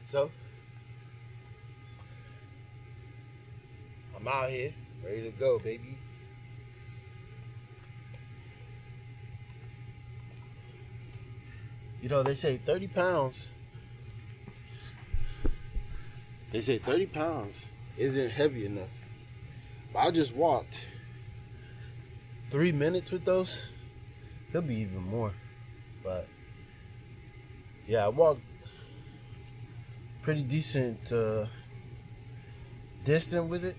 So I'm out here, ready to go, baby. You know, they say 30 pounds. They say 30 pounds isn't heavy enough. But I just walked 3 minutes with those. Could be even more. But yeah, I walked pretty decent distance with it.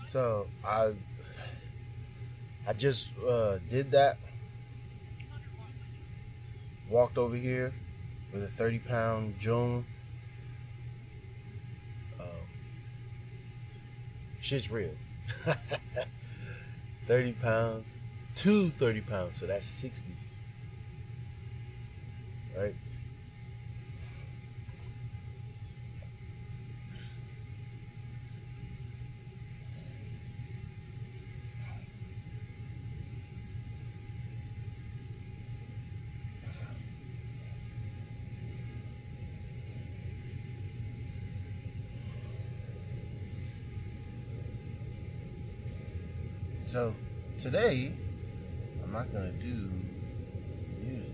So I just did that. Walked over here with a 30-pound Joan. Shit's real. 30 pounds, 30 pounds, so that's 60. Right? So today, I'm not gonna do music.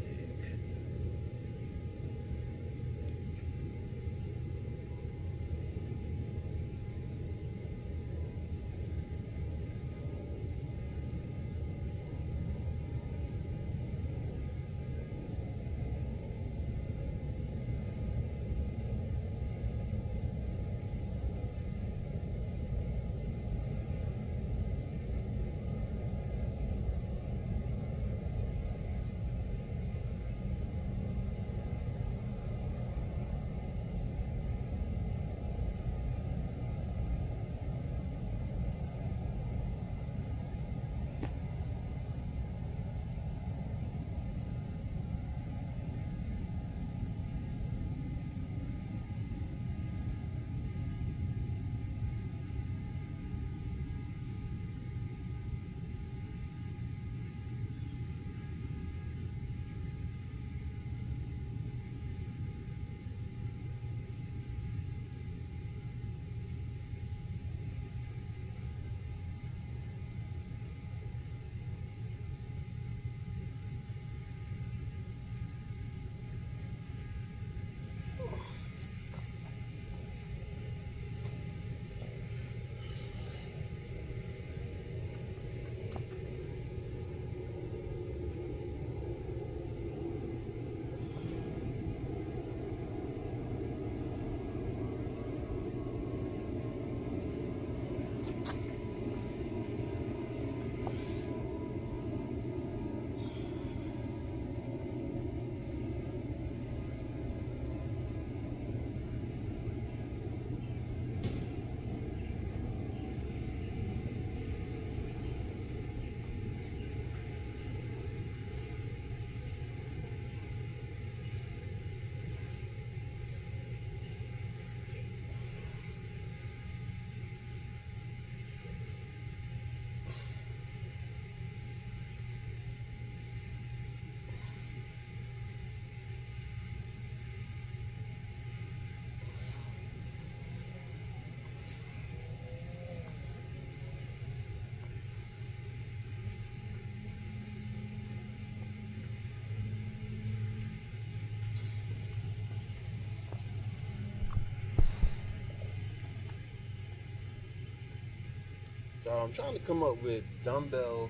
So I'm trying to come up with dumbbell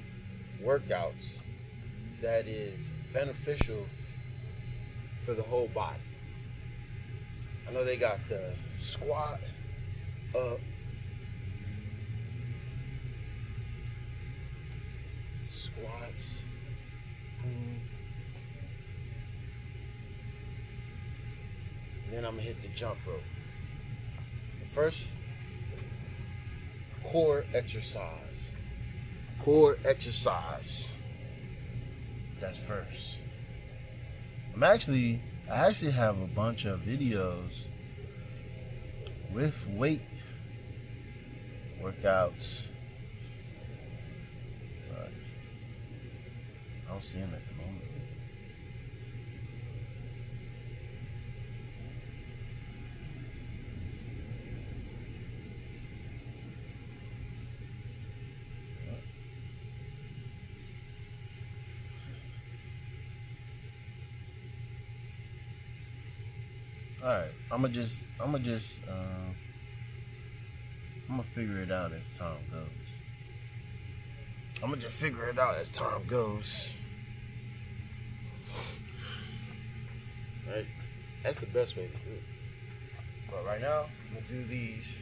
workouts that is beneficial for the whole body. I know they got the squat up, squats, and then I'm gonna hit the jump rope. The first, core exercise. Core exercise. That's first. I actually have a bunch of videos with weight workouts, but I don't see them at the moment. All right, I'm gonna figure it out as time goes. I'm gonna just figure it out as time goes. Right, that's the best way to do it. But right now, I'm gonna do these.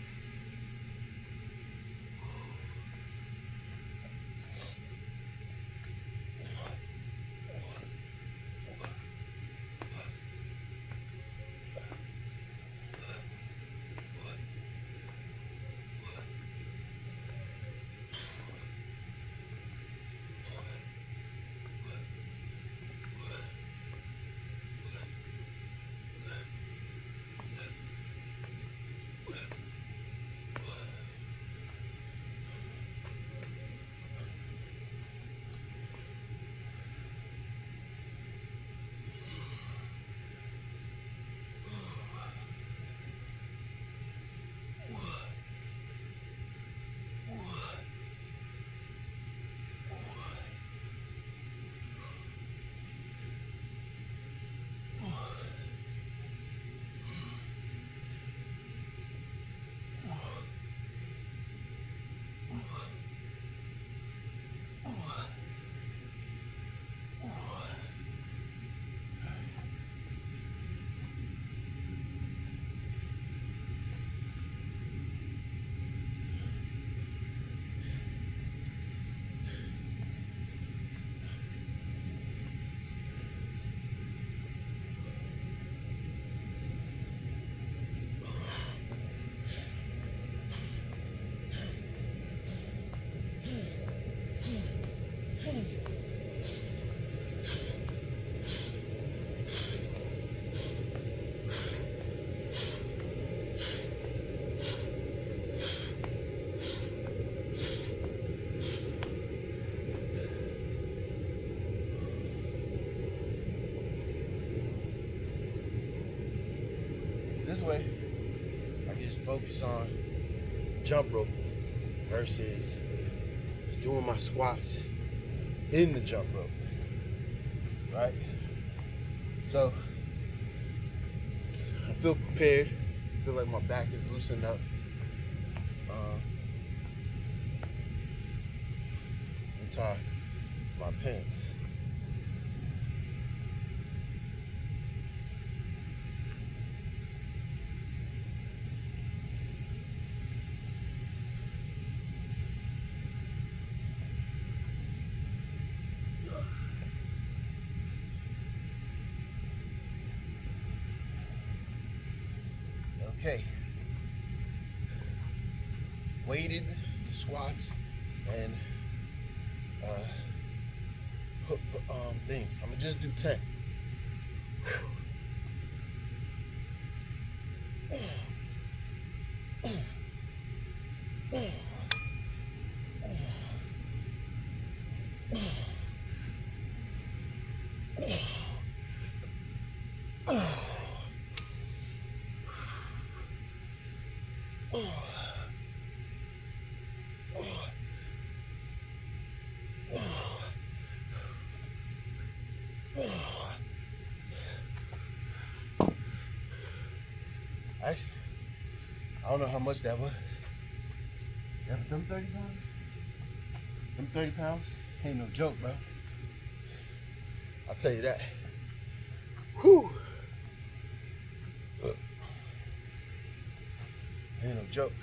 This way, I can just focus on jump rope versus doing my squats in the jump rope, right? So I feel prepared. I feel like my back is loosened up. And tie my pants. Okay, weighted squats and things. I'm gonna just do 10. Actually, I don't know how much that was. Yeah, them 30 pounds? Them 30 pounds ain't no joke, bro. I'll tell you that. Whew. Ain't no joke.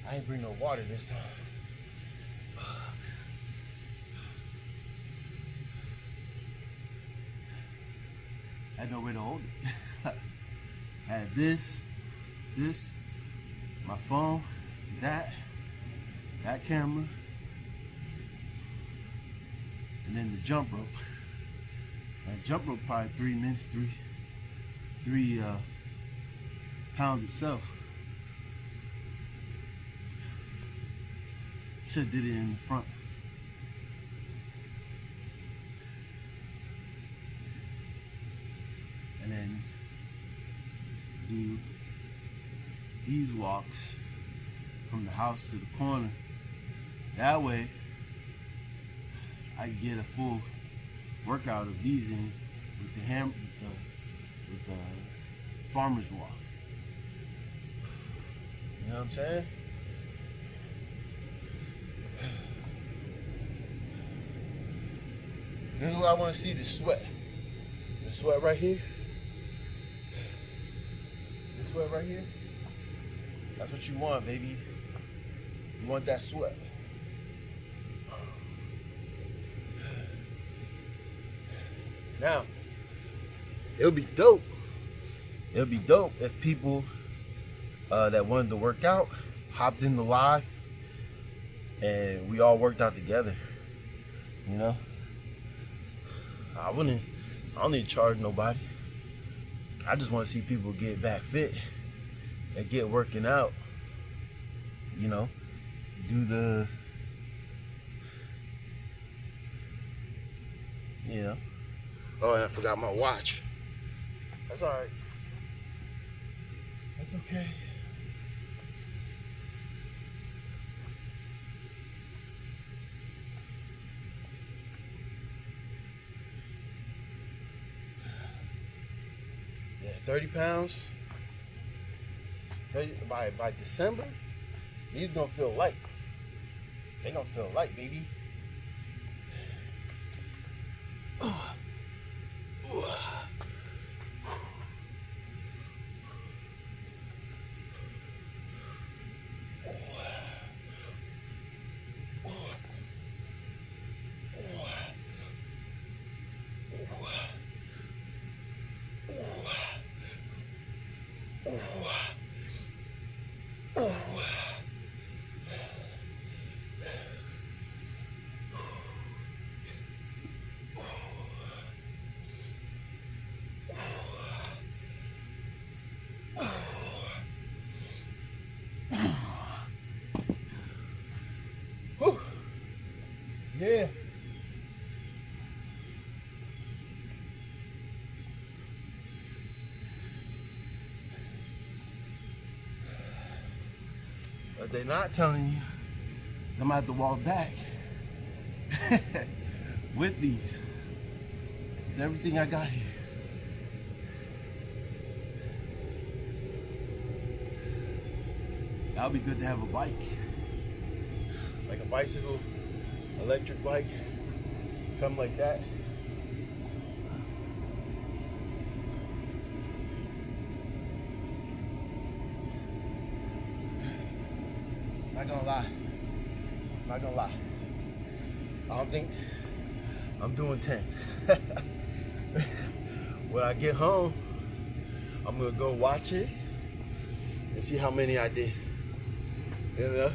I ain't bring no water this time. I had no way to hold it. I had this, my phone, that camera, and then the jump rope. That jump rope probably 3 minutes, three pounds itself. Should have did it in the front. And then do these walks from the house to the corner. That way I can get a full workout of these in with the farmer's walk. You know what I'm saying? Here's what I want to see: the sweat. The sweat right here. The sweat right here. That's what you want, baby. You want that sweat. Now, it'll be dope. It'll be dope if people that wanted to work out hopped in the live and we all worked out together. You know? I don't need to charge nobody. I just want to see people get back fit and get working out. You know, do the, you know. Oh, and I forgot my watch. That's all right. That's okay. Yeah, 30 pounds. 30, by December, these gonna feel light. They gonna feel light, baby. Yeah. But they're not telling you I'm gonna have to walk back with these, with everything I got here. That'll be good to have a bike, like a bicycle, electric bike, something like that. Not gonna lie. I don't think I'm doing 10. When I get home, I'm gonna go watch it and see how many I did. You know?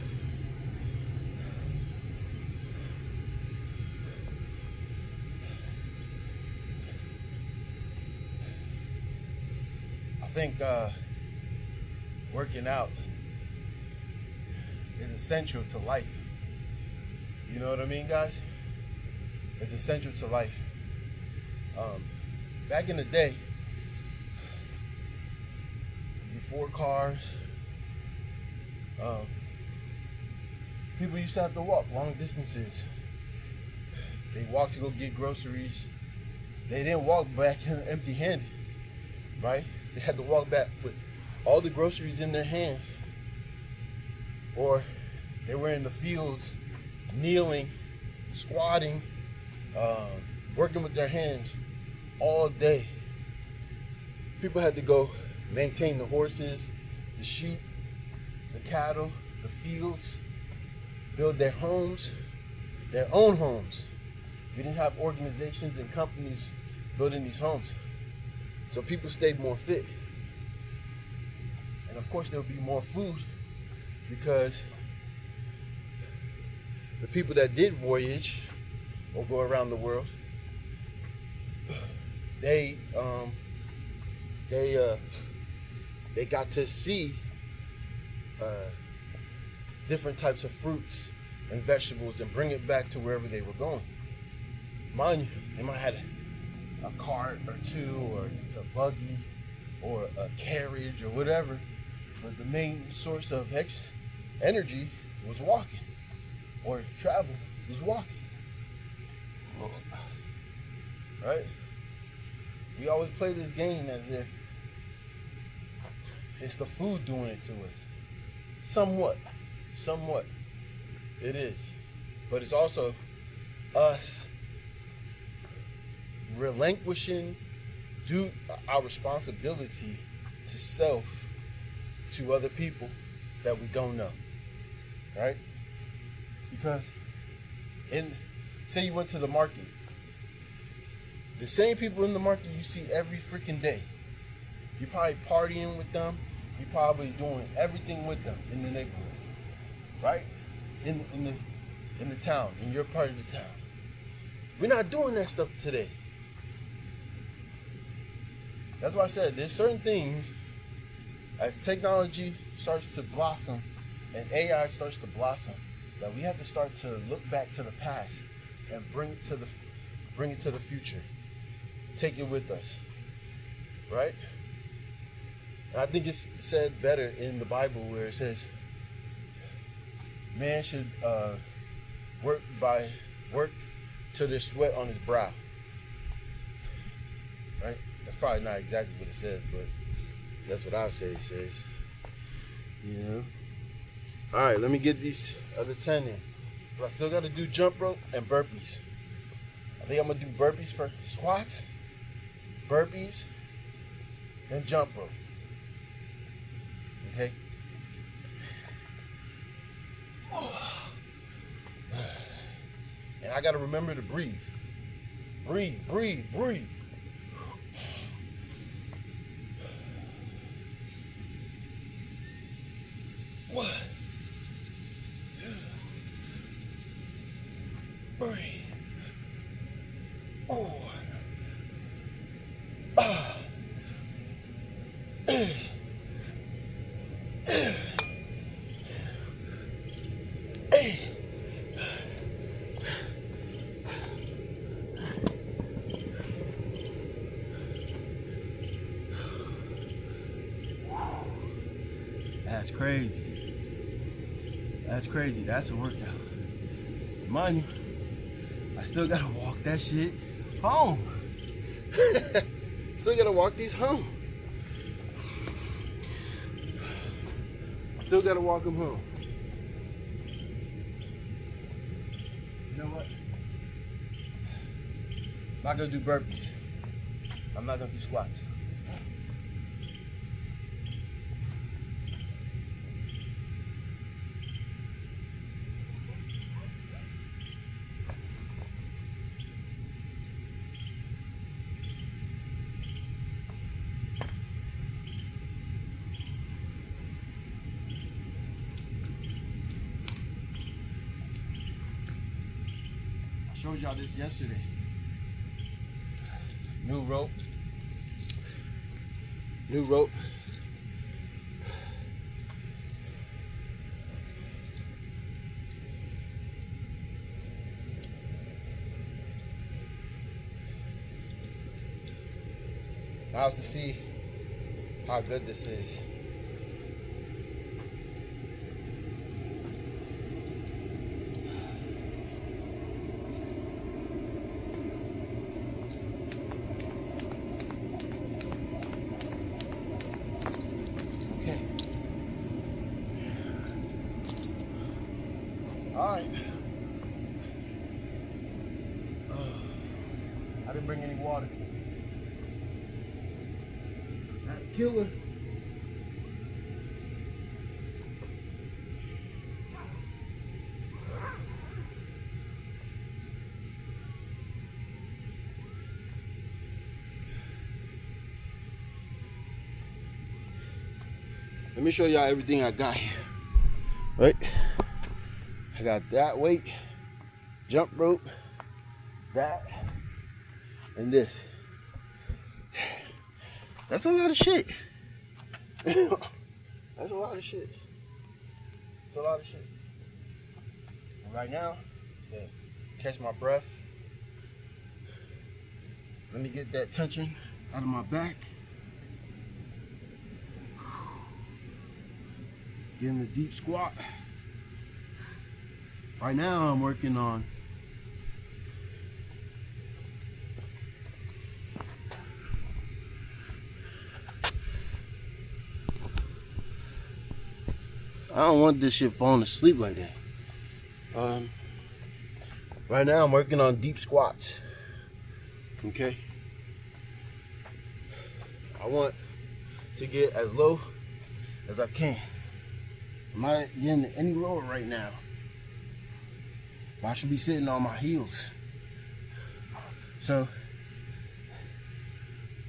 I think working out is essential to life. You know what I mean, guys? It's essential to life. Back in the day, before cars, people used to have to walk long distances. They walked to go get groceries. They didn't walk back empty-handed, right? They had to walk back with all the groceries in their hands. Or they were in the fields, kneeling, squatting, working with their hands all day. People had to go maintain the horses, the sheep, the cattle, the fields, build their homes, their own homes. We didn't have organizations and companies building these homes. So people stay more fit. And of course there'll be more food because the people that did voyage or go around the world, they got to see different types of fruits and vegetables and bring it back to wherever they were going. Mind you, they might have had a cart or two or a buggy or a carriage or whatever, but the main source of energy was walking, or travel was walking. Right? We always play this game as if it's the food doing it to us. Somewhat it is, but it's also us relinquishing our responsibility to self to other people that we don't know, right? Because say you went to the market, the same people in the market you see every freaking day, you're probably partying with them, you're probably doing everything with them in the neighborhood, right? In the town, in your part of the town. We're not doing that stuff today. That's why I said there's certain things, as technology starts to blossom and AI starts to blossom, that we have to start to look back to the past and bring it to the future. Take it with us, right? And I think it's said better in the Bible where it says, man should work till there's sweat on his brow. Right? That's probably not exactly what it says, but that's what I would say it says. You know? Alright, let me get these other 10 in. But I still got to do jump rope and burpees. I think I'm going to do burpees for squats, burpees, and jump rope. Okay? And I got to remember to breathe. Breathe, breathe, breathe. What? Breathe. Oh. That's crazy. That's crazy. That's a workout. Mind you, I still gotta walk that shit home. Still gotta walk these home. Still gotta walk them home. You know what? I'm not gonna do burpees. I'm not gonna do squats. I showed y'all this yesterday. New rope. New rope. Now to see how good this is. Alright. I didn't bring any water. That killer. let me show y'all everything I got here. Right? I got that weight, jump rope, that, and this. That's a lot of shit. That's a lot of shit. It's a lot of shit. And right now, just to catch my breath. Let me get that tension out of my back. Get in the deep squat. Right now I'm working on I don't want this shit falling asleep like that. Right now I'm working on deep squats. Okay. I want to get as low as I can. I'm not getting any lower right now. I should be sitting on my heels. So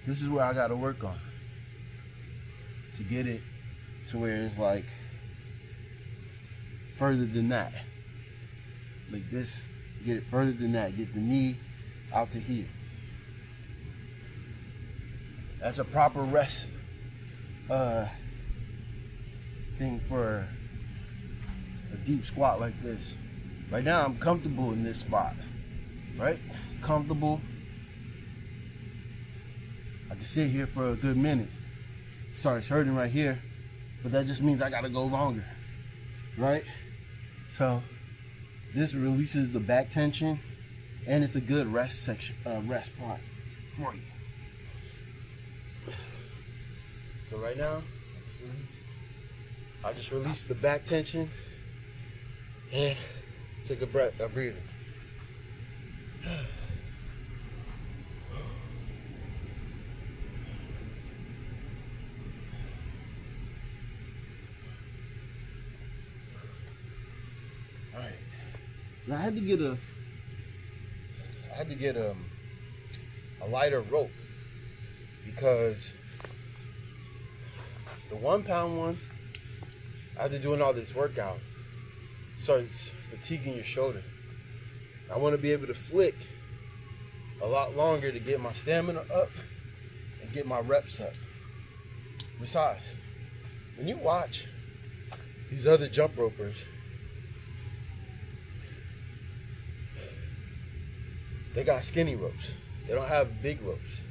this is where I gotta work on to get it to where it's like further than that. Like this, get it further than that. Get the knee out to here. That's a proper rest thing for a deep squat like this. Right now I'm comfortable in this spot, right? Comfortable. I can sit here for a good minute. It starts hurting right here, but that just means I gotta go longer, right? So this releases the back tension, and it's a good rest section, rest spot for you. So right now, I just released the back tension and took a breath, a breather. All right. Now I had to get a lighter rope because the 1 pound one, after doing all this workout, starts fatiguing your shoulder. I want to be able to flick a lot longer to get my stamina up and get my reps up. Besides, when you watch these other jump ropers, they got skinny ropes. They don't have big ropes.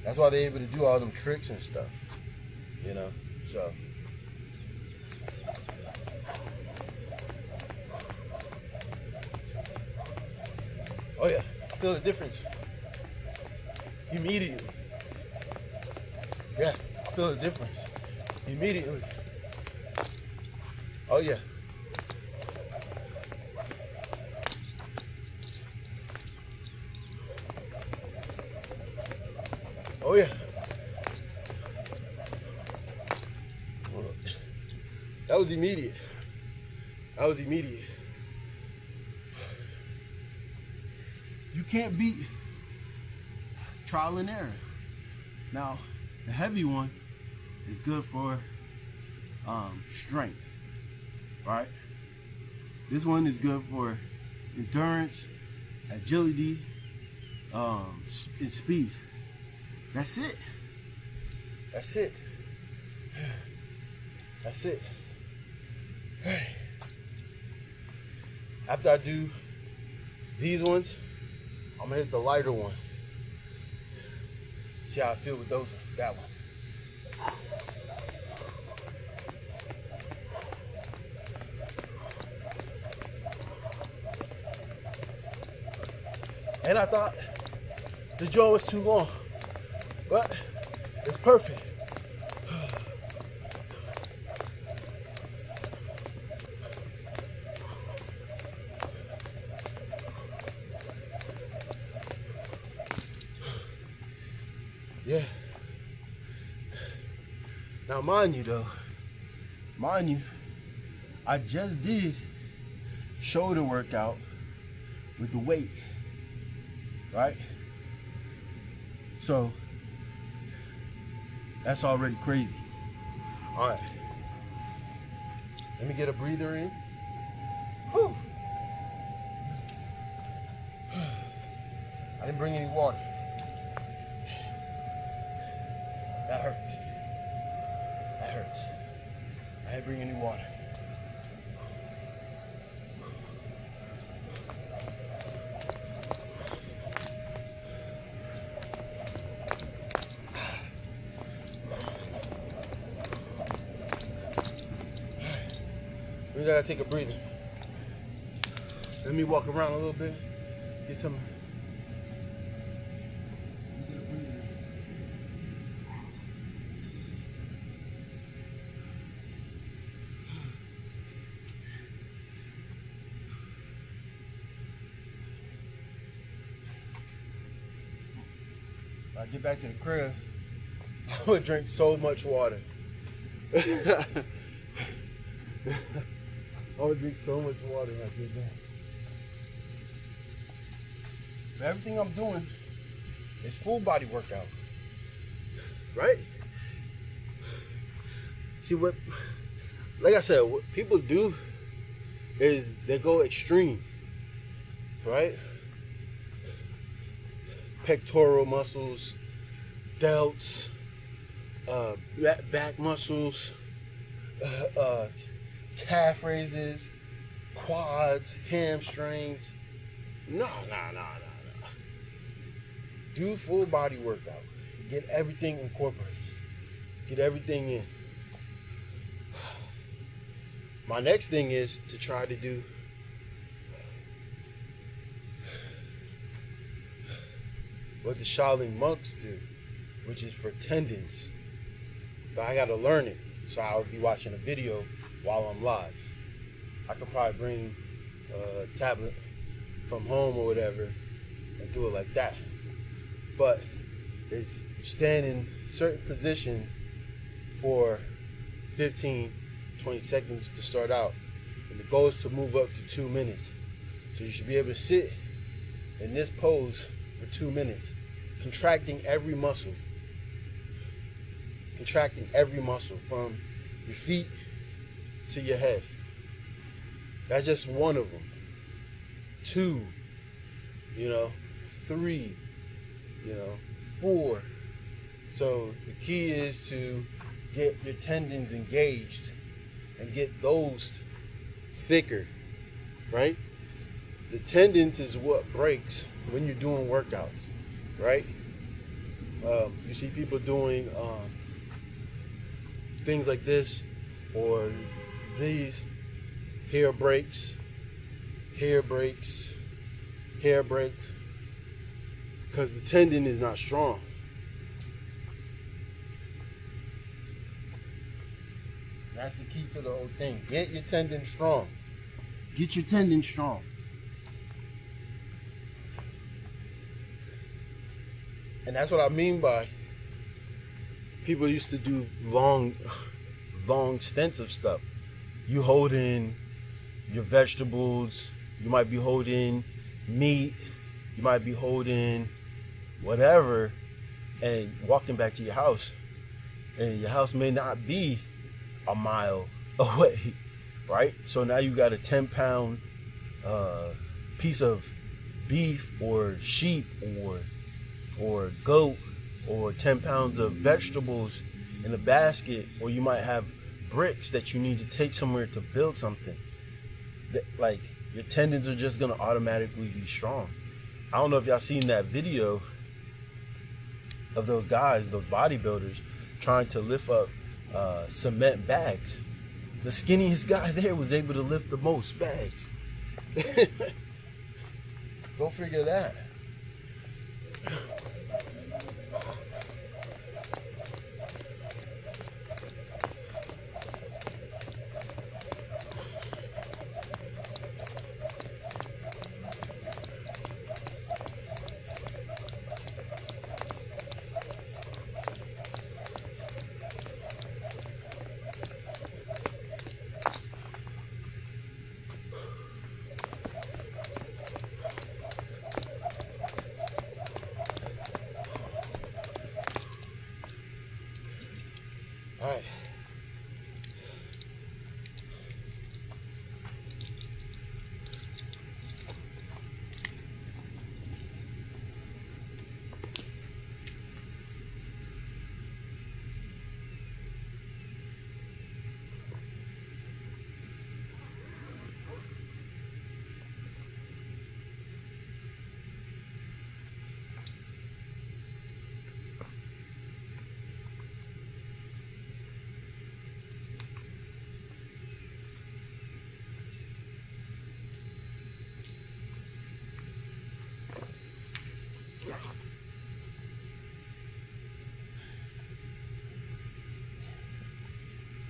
That's why they're able to do all them tricks and stuff, you know, so. Oh yeah, I feel the difference immediately. Yeah, I feel the difference immediately. Oh yeah. Oh yeah. That was immediate. That was immediate. You can't beat trial and error. Now, the heavy one is good for strength, right? This one is good for endurance, agility, and speed. That's it. That's it. That's it. After I do these ones, I'm gonna hit the lighter one. See how I feel with those. That one. And I thought the joint was too long, but it's perfect. Yeah. Now, mind you, I just did shoulder workout with the weight, right? So that's already crazy. All right. Let me get a breather in. Whew. I didn't bring any water. That hurts. That hurts. I didn't bring any water. We gotta take a breather. Let me walk around a little bit, get some. When I get back to the crib, I would drink so much water. I would drink so much water when I get back. But everything I'm doing is full body workout, right? See what, like I said, what people do is they go extreme, right? Pectoral muscles, delts, back muscles, calf raises, quads, hamstrings. No. Do full body workout. Get everything incorporated. Get everything in. My next thing is to try to do what the Shaolin monks do, which is for tendons. But I gotta learn it. So I'll be watching a video while I'm live. I could probably bring a tablet from home or whatever and do it like that. But it's you stand in certain positions for 15, 20 seconds to start out. And the goal is to move up to 2 minutes. So you should be able to sit in this pose for 2 minutes, contracting every muscle. Contracting every muscle from your feet to your head. That's just one of them. 2, 3, 4. So the key is to get your tendons engaged and get those thicker, right? The tendons is what breaks when you're doing workouts, right? You see people doing things like this or these, hair breaks, because the tendon is not strong. That's the key to the whole thing. Get your tendon strong. Get your tendon strong. And that's what I mean by people used to do long stints of stuff. You hold in your vegetables, you might be holding meat, you might be holding whatever, and walking back to your house. And your house may not be a mile away, right? So now you got a 10-pound piece of beef or sheep or goat, or 10 pounds of vegetables in a basket, or you might have bricks that you need to take somewhere to build something. Like, your tendons are just gonna automatically be strong. I don't know if y'all seen that video of those guys, those bodybuilders, trying to lift up cement bags. The skinniest guy there was able to lift the most bags. Go figure that.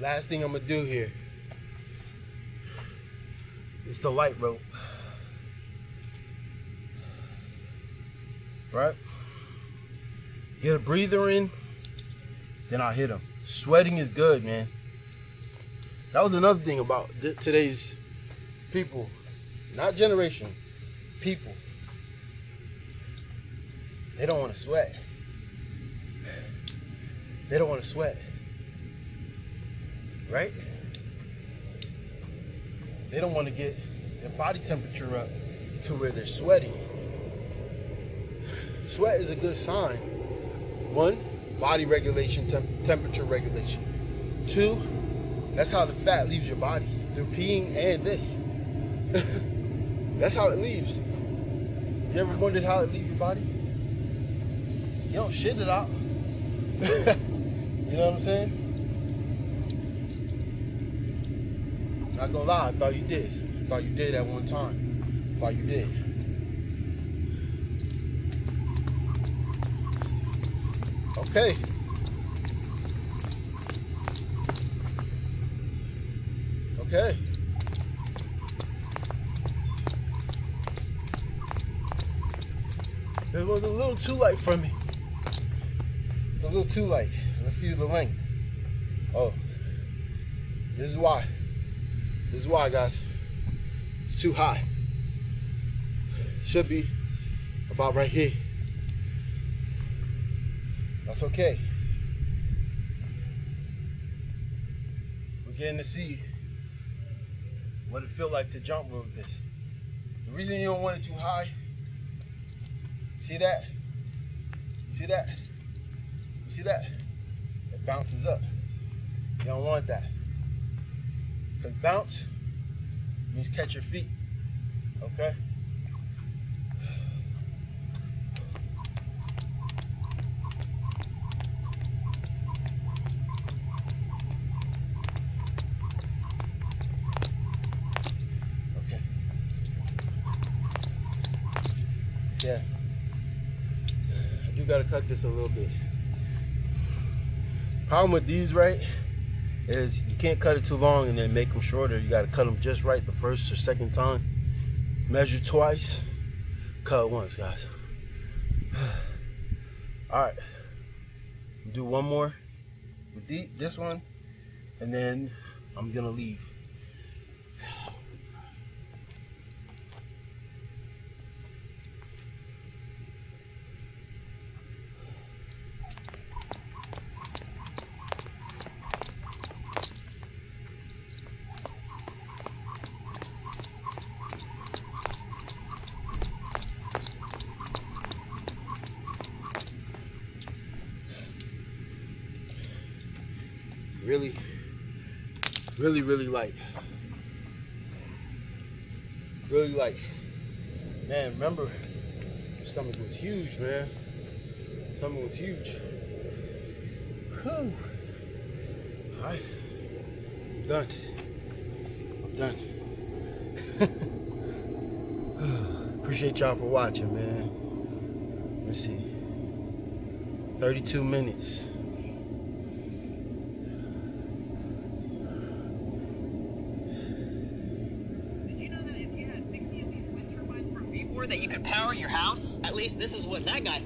Last thing I'm gonna do here is the light rope. Right? Get a breather in, then I'll hit him. Sweating is good, man. That was another thing about today's people. Not generation, people. They don't want to sweat. They don't want to sweat. Right? They don't want to get their body temperature up to where they're sweating. Sweat is a good sign. One, body regulation, temperature regulation. Two, that's how the fat leaves your body. Through peeing and this. That's how it leaves. You ever wondered how it leaves your body? You don't shit it out. You know what I'm saying? Not gonna lie, I thought you did. I thought you did at one time. I thought you did. Okay. Okay. It was a little too light for me. It's a little too light. Let's see the length. Oh, this is why. This is why, guys. It's too high. Should be about right here. That's okay. We're getting to see what it feel like to jump with this. The reason you don't want it too high, see that? You see that? You see that? It bounces up. You don't want that. Because bounce means catch your feet. Okay? Yeah, I do gotta cut this a little bit. Problem with these, right, is you can't cut it too long and then make them shorter. You gotta cut them just right the first or second time. Measure twice, cut once, guys. All right, do one more with this one, and then I'm gonna leave. Really light. Really light. Man, remember, the stomach was huge, man. The stomach was huge. Whew. All right, I'm done. I'm done. Appreciate y'all for watching, man. Let's see. 32 minutes. That you could power your house? At least this is what that guy